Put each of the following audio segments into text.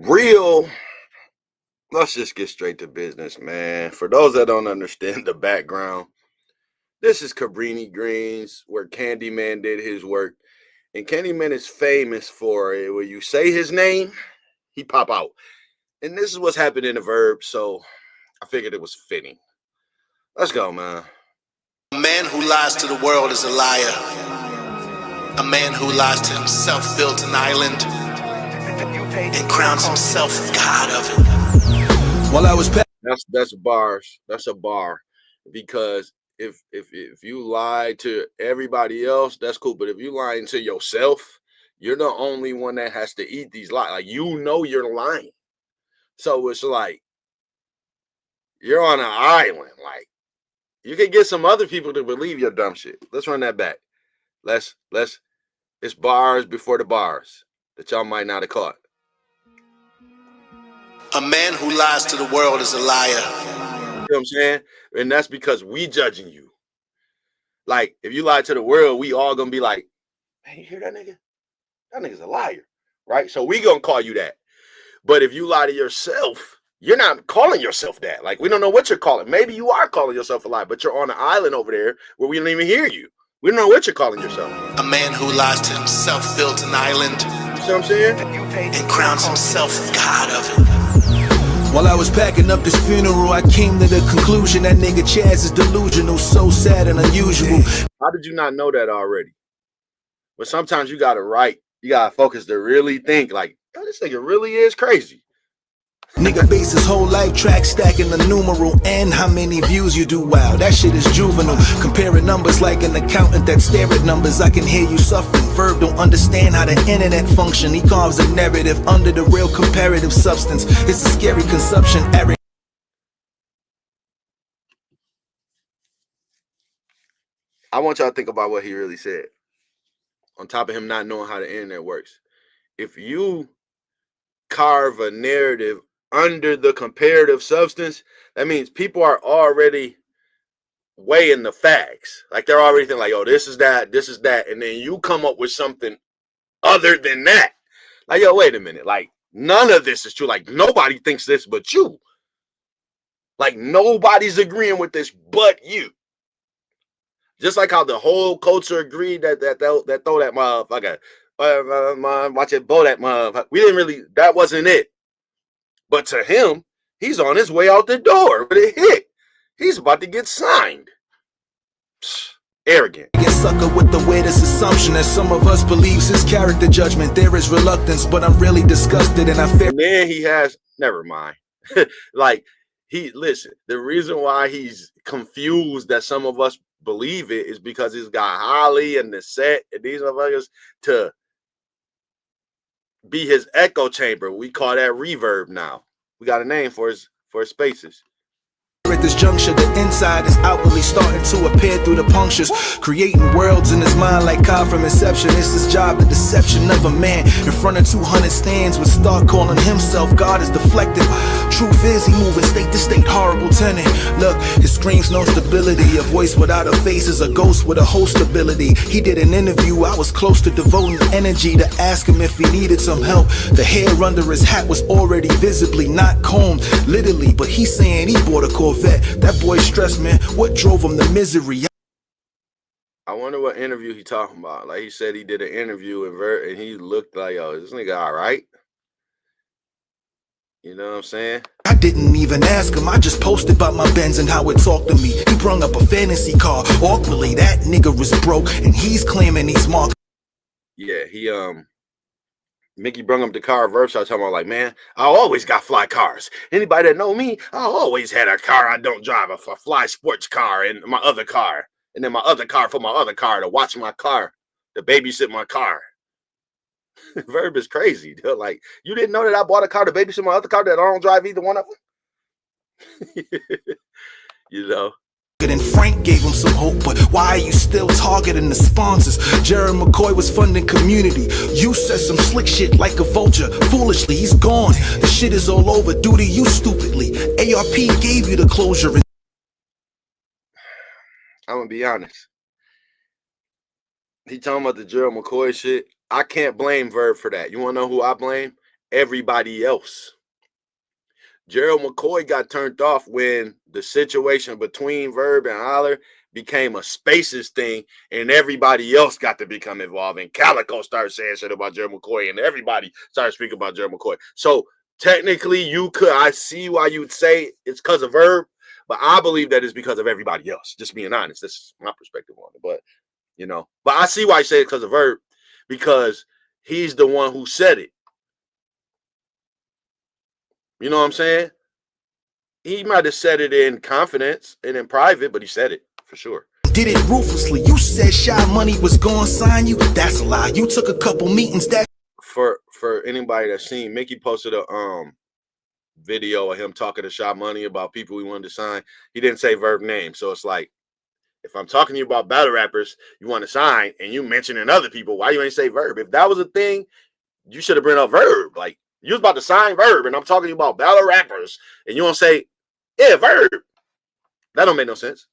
Real, let's just get straight to business, man. For those that don't understand the background, this is Cabrini Greens, where Candyman did his work. And Candyman is famous for it. When you say his name, he pop out. And this is what's happened in the verb, so I figured it was fitting. Let's go, man. A man who lies to the world is a liar. A man who lies to himself built an island and crowns himself God of it. While I was That's bars. That's a bar. Because if you lie to everybody else, that's cool. But if you lying to yourself, you're the only one that has to eat these lies. Like, you know you're lying. So it's like you're on an island. Like, you can get some other people to believe your dumb shit. Let's run that back. Let's it's bars before the bars that y'all might not have caught. A man who lies to the world is a liar. You know what I'm saying? And that's because we judging you. Like, if you lie to the world, we all gonna be like, hey, you hear that nigga? That nigga's a liar, right? So we gonna call you that. But if you lie to yourself, you're not calling yourself that. Like, we don't know what you're calling. Maybe you are calling yourself a liar, but you're on an island over there where we don't even hear you. We don't know what you're calling yourself. A man who lies to himself built an island. You see what I'm saying? And crowns himself God of it. While I was packing up this funeral, I came to the conclusion that nigga Chaz is delusional, so sad and unusual. How did you not know that already? But sometimes you gotta write, you gotta focus to really think, like, oh, this nigga really is crazy. Nigga base his whole life track stacking the numeral and how many views you do. Wow, that shit is juvenile. Comparing numbers like an accountant that stare at numbers. I can hear you suffering. Verb don't understand how the internet function. He carves a narrative under the real comparative substance. It's a scary consumption error. I want y'all to think about what he really said. On top of him not knowing how the internet works. If you carve a narrative under the comparative substance, that means people are already weighing the facts. Like, they're already thinking like, oh, this is that, and then you come up with something other than that. Like, yo, wait a minute. Like, none of this is true. Like, nobody thinks this but you. Like, nobody's agreeing with this but you. Just like how the whole culture agreed that throw that motherfucker, watch it blow that motherfucker. We didn't really, that wasn't it. But to him, he's on his way out the door with a hit. He's about to get signed. Arrogant. Get sucker with the weirdest assumption that some of us believes his character judgment. There is reluctance, but I'm really disgusted and I fear. And then he has, never mind. Like, listen, the reason why he's confused that some of us believe it is because he's got Holly and the set and these motherfuckers to be his echo chamber. We call that reverb now. We got a name for his spaces. At this juncture, the inside is outwardly starting to appear through the punctures, creating worlds in his mind like God from inception. It's his job, the deception of a man in front of 200 stands would start calling himself God is deflected. Truth is, he moving state to state, horrible tenant. Look, his screams no stability. A voice without a face is a ghost with a host ability. He did an interview, I was close to devoting energy to ask him if he needed some help. The hair under his hat was already visibly not combed, literally, but he's saying he bought a Corvette. That boy stressed, man. What drove him to misery? I wonder what interview he talking about. Like, he said he did an interview and he looked like, oh, this nigga all right. You know what I'm saying? I didn't even ask him. I just posted about my Benz and how it talked to me. He brung up a fantasy car. Awkwardly, that nigga was broke and he's claiming he's Mark. Yeah, Mickey brung up the car verse. I was talking about, like, man, I always got fly cars. Anybody that know me, I always had a car I don't drive, a fly sports car, and my other car, and then my other car for my other car to watch my car, to babysit my car. Verb is crazy. They're like, you didn't know that I bought a car to babysit my other car that I don't drive either one of them? You know? And Frank gave him some hope, but why are you still targeting the sponsors? Jared McCoy was funding community. You said some slick shit like a vulture. Foolishly, he's gone. The shit is all over due to you stupidly. ARP gave you the closure. I'm gonna be honest. He talking about the Jared McCoy shit. I can't blame Verb for that. You wanna know who I blame? everybody else. Gerald McCoy got turned off when the situation between Verb and Holler became a spaces thing, and everybody else got to become involved. And Calico started saying shit about Gerald McCoy, and everybody started speaking about Gerald McCoy. So technically, I see why you'd say it's because of Verb, but I believe that it's because of everybody else. Just being honest, this is my perspective on it. But but I see why you say it because of Verb, because he's the one who said it. You know what I'm saying? He might have said it in confidence and in private, but he said it for sure. Did it ruthlessly. You said Shy Money was gonna sign you. That's a lie. You took a couple meetings. That for anybody that's seen, Mickey posted a video of him talking to Shy Money about people he wanted to sign. He didn't say Verb name, so it's like, if I'm talking to you about battle rappers you want to sign and you mentioning other people, why you ain't say Verb? If that was a thing, you should have brought up Verb. Like, you was about to sign Verb, and I'm talking to you about battle rappers, and you don't say, yeah, Verb. That don't make no sense,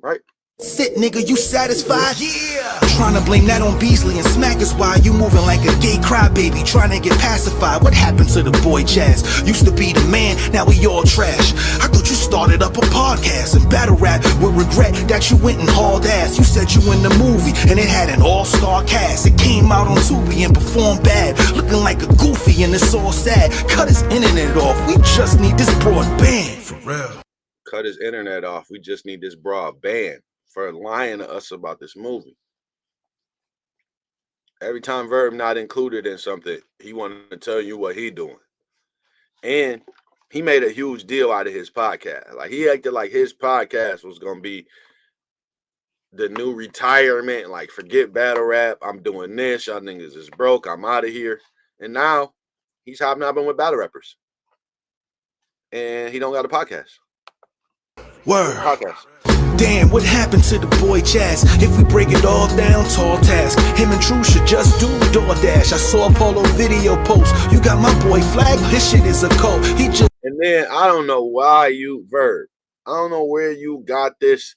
right? Sit, nigga, you satisfied? Yeah. Trying to blame that on Beasley and Smack is why you moving like a gay crybaby, trying to get pacified. What happened to the boy Jazz? Used to be the man, now we all trash. I thought you started up a podcast and battle rap with regret that you went and hauled ass. You said you in the movie and it had an all-star cast. It came out on Tubi and performed bad, looking like a goofy, and it's all sad. Cut his internet off, we just need this broadband. For real. Cut his internet off, we just need this broadband. For lying to us about this movie. Every time Verb not included in something, he wanted to tell you what he doing. And he made a huge deal out of his podcast. Like, he acted like his podcast was going to be the new retirement. Like, forget battle rap. I'm doing this. Y'all niggas is broke. I'm out of here. And now he's hobnobbing with battle rappers. And he don't got a podcast. Word. Podcast. Damn, what happened to the boy Jazz? If we break it all down, tall task. Him and True should just do DoorDash. I saw a Polo video post. You got my boy Flag? This shit is a code. He just. And then I don't know why you Verb. I don't know where you got this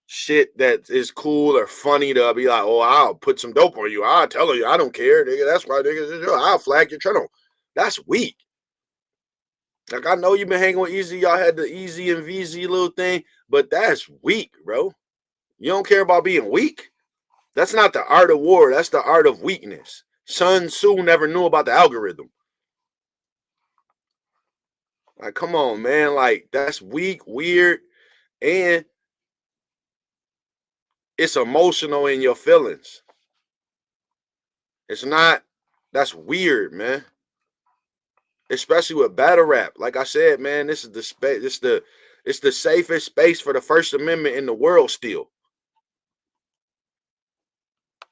shit that is cool or funny to be like, oh, I'll put some dope on you. I'll tell you, I don't care, nigga. That's why, nigga. I'll flag your channel. That's weak. Like, I know you've been hanging with Easy. Y'all had the Easy and VZ little thing, but that's weak, bro. You don't care about being weak? That's not the art of war. That's the art of weakness. Sun Tzu never knew about the algorithm. Like, come on, man. Like, that's weak, weird, and it's emotional in your feelings. It's not. That's weird, man. Especially with battle rap. Like I said, man, this is the space. It's the safest space for the First Amendment in the world still.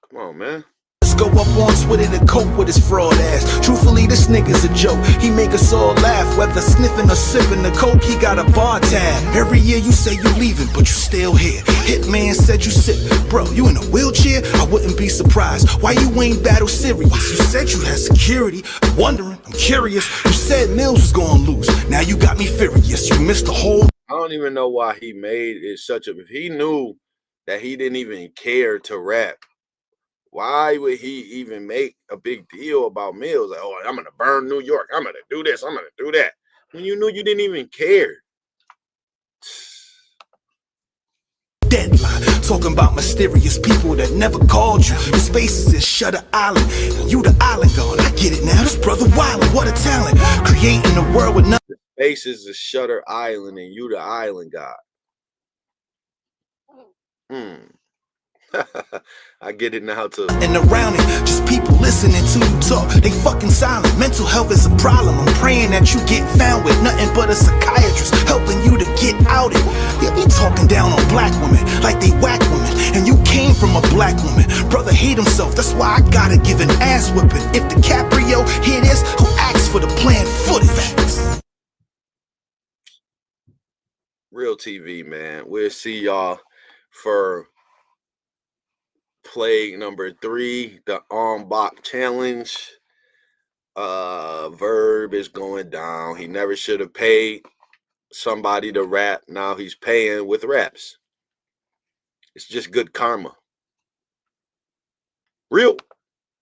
Come on, man. Let's go up on Twitter to cope with his fraud ass. Truthfully, this nigga's a joke. He make us all laugh, whether sniffing or sipping the coke. He got a bar tab. Every year you say you leaving, but you still here. Hitman said you sick, bro. You in a wheelchair? I wouldn't be surprised. Why you ain't battle serious? You said you had security. I'm wondering. I'm curious. You said Mills was gonna lose. Now you got me furious. You missed the whole. I don't even know why he made it such a. If he knew that he didn't even care to rap, why would he even make a big deal about Mills? Like, oh, I'm going to burn New York. I'm going to do this. I'm going to do that. When you knew you didn't even care. Deadline, talking about mysterious people that never called you. The spaces is Shutter Island, and you the island god. I get it now, this brother Wildin', what a talent. Creating a world with nothing. The spaces is Shutter Island, and you the island god. I get it now too. And around it, just people listening to you talk. They fucking silent. Mental health is a problem. I'm praying that you get found with nothing but a psychiatrist helping you to get out it. They be talking down on black women like they whack women, and you came from a black woman. Brother hate himself, that's why I gotta give an ass whipping. If DiCaprio hear this, who asks for the planned footage? Real TV, man. We'll see y'all for play number 3, the Bach challenge. Verb is going down. He never should have paid somebody to rap. Now he's paying with raps. It's just good karma. Real.